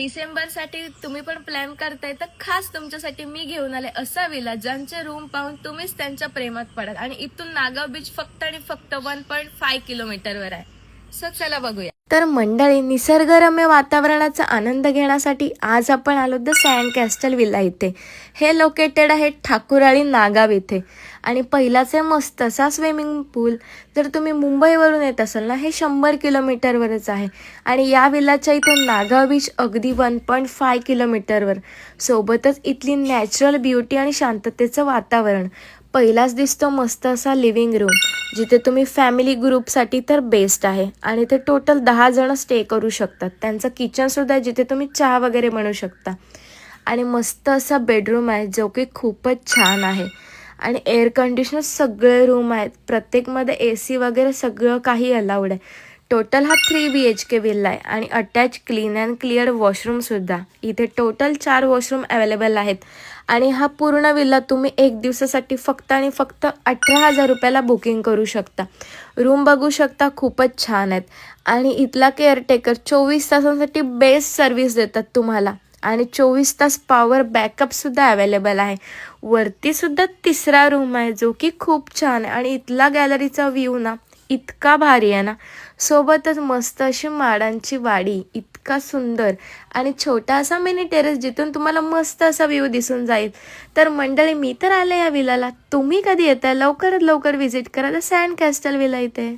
डिसेंबरसाठी तुम्ही पण प्लॅन करताय तर खास तुमच्यासाठी मी घेऊन आले असा विला ज्यांचे रूम पाहून तुम्हीच त्यांच्या प्रेमात पडाल. आणि इथून नागाव बीच फक्त आणि फक्त 1.5 किलोमीटरवर आहे. सो चला बघूया. तर मंडळी, निसर्गरम्य वातावरणाचा आनंद घेण्यासाठी आज आपण आलो द सँड कॅस्टल विला इथे. हे लोकेटेड आहे ठाकुराळी नागाव इथे. आणि पहिलाच आहे मस्त असा स्विमिंग पूल. जर तुम्ही मुंबईवरून येत असाल ना, हे 100 किलोमीटरवरच आहे. आणि या विलाच्या इथून नागाव बीच अगदी 1.5 किलोमीटरवर. सोबतच इथली नॅचरल ब्युटी आणि शांततेचं वातावरण. पहिलाच दिसतो मस्त असा लिव्हिंग रूम, जिथे तुम्ही फॅमिली ग्रुपसाठी तर बेस्ट आहे. आणि ते टोटल 10 जण स्टे करू शकतात. त्यांचं किचनसुद्धा आहे, जिथे तुम्ही चहा वगैरे बनवू शकता. आणि मस्त असा बेडरूम आहे, जो की खूपच छान आहे. आणि एअर कंडिशनर सगळे रूम आहेत. प्रत्येकमध्ये AC वगैरे सगळं काही अलाउड आहे. टोटल हा 3 BHK विल्ला आहे. आणि अटॅच क्लीन अँड क्लिअर वॉशरूमसुद्धा. इथे टोटल 4 वॉशरूम अवेलेबल आहेत. आणि हा पूर्ण विल्ला तुम्ही 1 दिवसासाठी फक्त आणि फक्त 18,000 रुपयाला बुकिंग करू शकता. रूम बघू शकता, खूपच छान आहेत. आणि इथला केअरटेकर 24 तासांसाठी बेस्ट सर्व्हिस देतात तुम्हाला. आणि 24 तास पॉवर बॅकअपसुद्धा अवेलेबल आहे. वरतीसुद्धा 3रा रूम आहे, जो की खूप छान आहे. आणि इथला गॅलरीचा व्ह्यू ना इतका भारी आहे ना. सोबतच मस्त अशी माडांची वाडी, इतका सुंदर. आणि छोटा असा मिनी टेरेस, जिथून तुम्हाला मस्त असा व्ह्यू दिसून जाईल. तर मंडळी, मी तर आले या विलाला. तुम्ही कधी येताय? लवकरात लवकर व्हिजिट करा द सँड कॅस्टल विला इथे.